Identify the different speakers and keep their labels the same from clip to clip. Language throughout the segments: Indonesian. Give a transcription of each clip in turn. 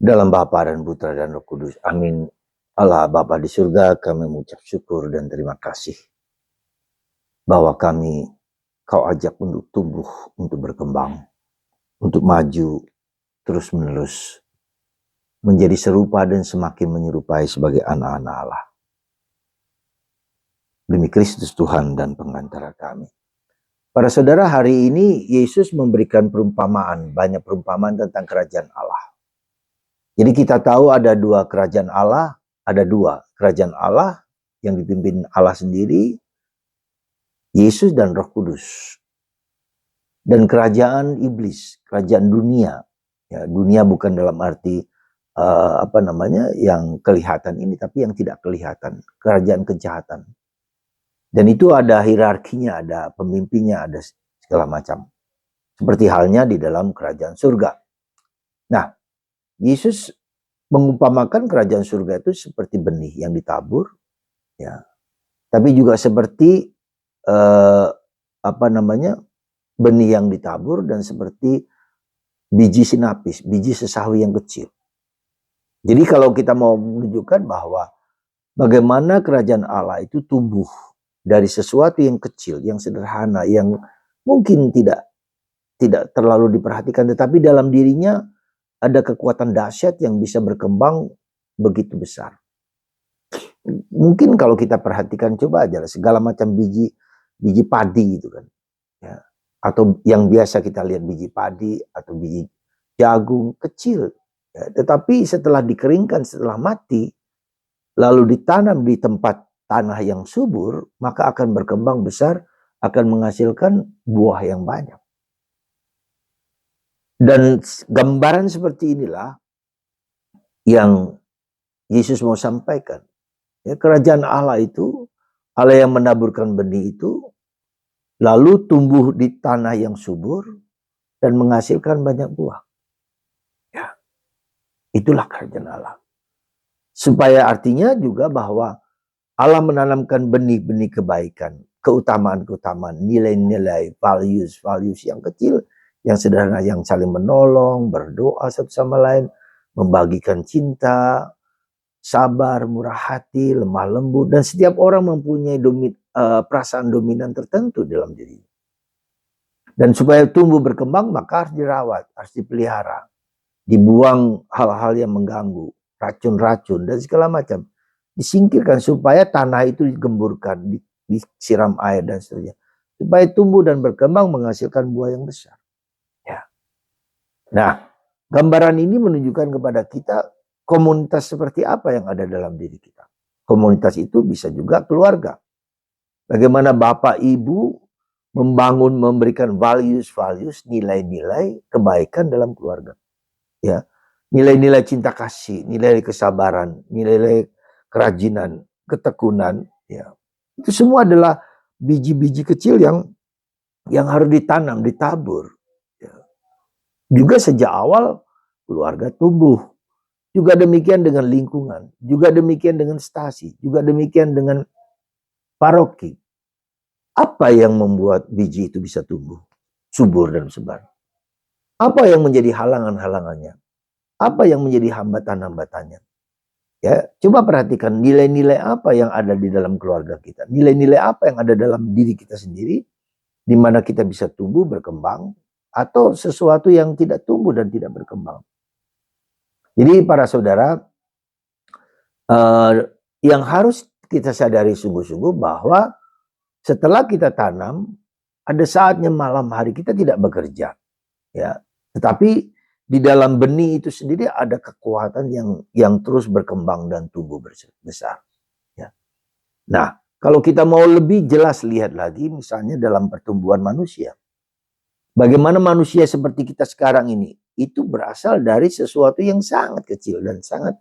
Speaker 1: Dalam Bapa dan Putra dan Roh Kudus. Amin. Allah Bapa di surga, kami mengucap syukur dan terima kasih bahwa Kau ajak untuk tumbuh, untuk berkembang, untuk maju terus-menerus, menjadi serupa dan semakin menyerupai sebagai anak-anak Allah. Demi Kristus Tuhan dan pengantara kami. Para saudara, hari ini Yesus memberikan perumpamaan, banyak perumpamaan tentang kerajaan Allah. Jadi kita tahu ada dua kerajaan Allah, kerajaan Allah yang dipimpin Allah sendiri, Yesus dan Roh Kudus. Dan kerajaan iblis, kerajaan dunia. Ya, dunia bukan dalam arti yang kelihatan ini, tapi yang tidak kelihatan, kerajaan kejahatan. Dan itu ada hierarkinya, ada pemimpinnya, ada segala macam. Seperti halnya di dalam kerajaan surga. Nah, Yesus mengumpamakan kerajaan surga itu seperti benih yang ditabur, ya. Tapi juga seperti benih yang ditabur dan seperti biji sinapis, biji sesawi yang kecil. Jadi kalau kita mau menunjukkan bahwa bagaimana kerajaan Allah itu tumbuh dari sesuatu yang kecil, yang sederhana, yang mungkin tidak terlalu diperhatikan, tetapi dalam dirinya ada kekuatan dahsyat yang bisa berkembang begitu besar. Mungkin kalau kita perhatikan, coba aja segala macam biji padi itu kan, ya. Atau yang biasa kita lihat biji padi atau biji jagung kecil, ya. Tetapi setelah dikeringkan, setelah mati, lalu ditanam di tempat tanah yang subur, maka akan berkembang besar, akan menghasilkan buah yang banyak. Dan gambaran seperti inilah yang Yesus mau sampaikan. Ya, kerajaan Allah itu, Allah yang menaburkan benih itu, lalu tumbuh di tanah yang subur dan menghasilkan banyak buah. Ya, itulah kerajaan Allah. Supaya artinya juga bahwa Allah menanamkan benih-benih kebaikan, keutamaan-keutamaan, nilai-nilai, values yang kecil, yang sederhana, yang saling menolong, berdoa satu sama lain, membagikan cinta, sabar, murah hati, lemah lembut, dan setiap orang mempunyai perasaan dominan tertentu dalam dirinya. Dan supaya tumbuh berkembang, maka harus dirawat, harus dipelihara, dibuang hal-hal yang mengganggu, racun-racun dan segala macam, disingkirkan supaya tanah itu digemburkan, disiram air dan seterusnya, supaya tumbuh dan berkembang menghasilkan buah yang besar. Ya. Nah, gambaran ini menunjukkan kepada kita komunitas seperti apa yang ada dalam diri kita. Komunitas itu bisa juga keluarga. Bagaimana bapak ibu membangun, memberikan values, nilai-nilai kebaikan dalam keluarga. Ya, nilai-nilai cinta kasih, nilai kesabaran, nilai kerajinan, ketekunan. Ya, itu semua adalah biji-biji kecil yang harus ditanam, ditabur. Ya. Juga sejak awal keluarga tumbuh. Juga demikian dengan lingkungan, juga demikian dengan stasi, juga demikian dengan paroki. Apa yang membuat biji itu bisa tumbuh, subur dan sebar? Apa yang menjadi halangan-halangannya? Apa yang menjadi hambatan-hambatannya? Ya, coba perhatikan nilai-nilai apa yang ada di dalam keluarga kita. Nilai-nilai apa yang ada dalam diri kita sendiri, di mana kita bisa tumbuh, berkembang, atau sesuatu yang tidak tumbuh dan tidak berkembang. Jadi para saudara, yang harus kita sadari sungguh-sungguh bahwa setelah kita tanam, ada saatnya malam hari kita tidak bekerja, ya. Tetapi di dalam benih itu sendiri ada kekuatan yang terus berkembang dan tumbuh besar. Ya. Nah, kalau kita mau lebih jelas lihat lagi, misalnya dalam pertumbuhan manusia, bagaimana manusia seperti kita sekarang ini itu berasal dari sesuatu yang sangat kecil dan sangat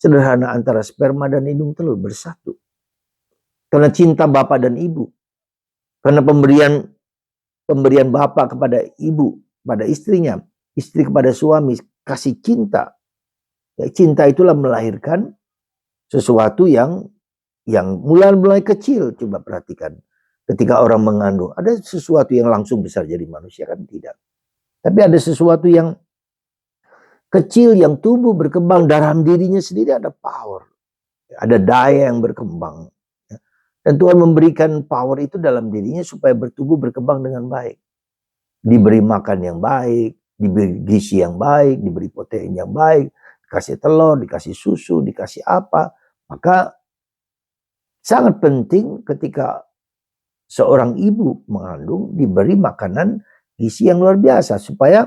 Speaker 1: sederhana antara sperma dan indung telur bersatu. Karena cinta bapak dan ibu. Karena pemberian bapak kepada ibu, pada istrinya, istri kepada suami, kasih cinta. Ya, cinta itulah melahirkan sesuatu yang mulai kecil. Coba perhatikan. Ketika orang mengandung, ada sesuatu yang langsung besar jadi manusia kan? Tidak. Tapi ada sesuatu yang kecil yang tumbuh berkembang dalam dirinya sendiri ada power. Ada daya yang berkembang. Dan Tuhan memberikan power itu dalam dirinya supaya bertumbuh berkembang dengan baik. Diberi makan yang baik, diberi gizi yang baik, diberi protein yang baik, dikasih telur, dikasih susu, dikasih apa. Maka sangat penting ketika seorang ibu mengandung diberi makanan gizi yang luar biasa supaya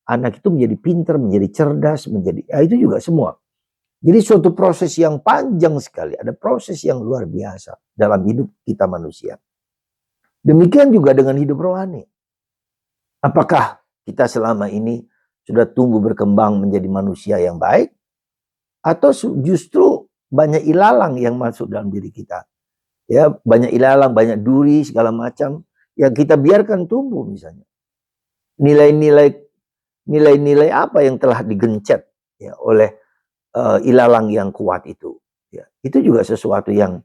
Speaker 1: anak itu menjadi pintar, menjadi cerdas, itu juga semua. Jadi suatu proses yang panjang sekali, ada proses yang luar biasa dalam hidup kita manusia. Demikian juga dengan hidup rohani. Apakah kita selama ini sudah tumbuh berkembang menjadi manusia yang baik? Atau justru banyak ilalang yang masuk dalam diri kita? Ya, banyak ilalang, banyak duri, segala macam yang kita biarkan tumbuh misalnya. Nilai-nilai apa yang telah digencet ya, oleh ilalang yang kuat itu, ya, itu juga sesuatu yang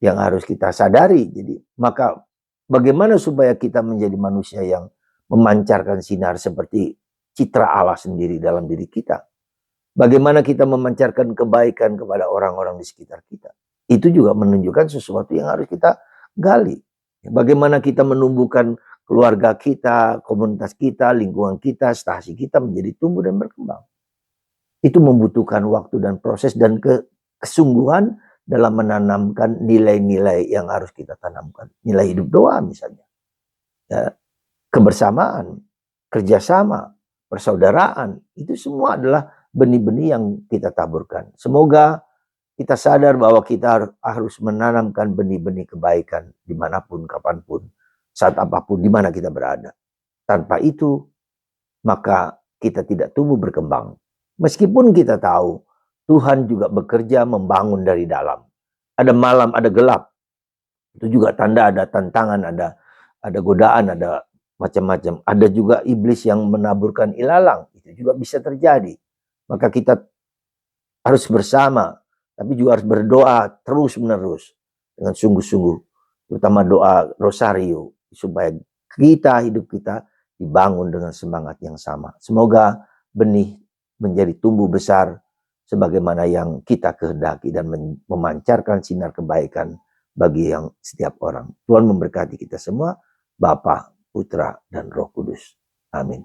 Speaker 1: harus kita sadari. Jadi maka bagaimana supaya kita menjadi manusia yang memancarkan sinar seperti citra Allah sendiri dalam diri kita? Bagaimana kita memancarkan kebaikan kepada orang-orang di sekitar kita? Itu juga menunjukkan sesuatu yang harus kita gali. Bagaimana kita menumbuhkan keluarga kita, komunitas kita, lingkungan kita, stasi kita menjadi tumbuh dan berkembang. Itu membutuhkan waktu dan proses dan kesungguhan dalam menanamkan nilai-nilai yang harus kita tanamkan. Nilai hidup doa misalnya. Ya, kebersamaan, kerjasama, persaudaraan. Itu semua adalah benih-benih yang kita taburkan. Semoga kita sadar bahwa kita harus menanamkan benih-benih kebaikan dimanapun, kapanpun, saat apapun, di mana kita berada. Tanpa itu, maka kita tidak tumbuh berkembang. Meskipun kita tahu Tuhan juga bekerja membangun dari dalam. Ada malam, ada gelap. Itu juga tanda ada tantangan, ada godaan, ada macam-macam. Ada juga iblis yang menaburkan ilalang. Itu juga bisa terjadi. Maka kita harus bersama, tapi juga harus berdoa terus-menerus dengan sungguh-sungguh. Terutama doa rosario supaya hidup kita dibangun dengan semangat yang sama. Semoga benih menjadi tumbuh besar sebagaimana yang kita kehendaki dan memancarkan sinar kebaikan bagi yang setiap orang. Tuhan memberkati kita semua, Bapa, Putra, dan Roh Kudus. Amin.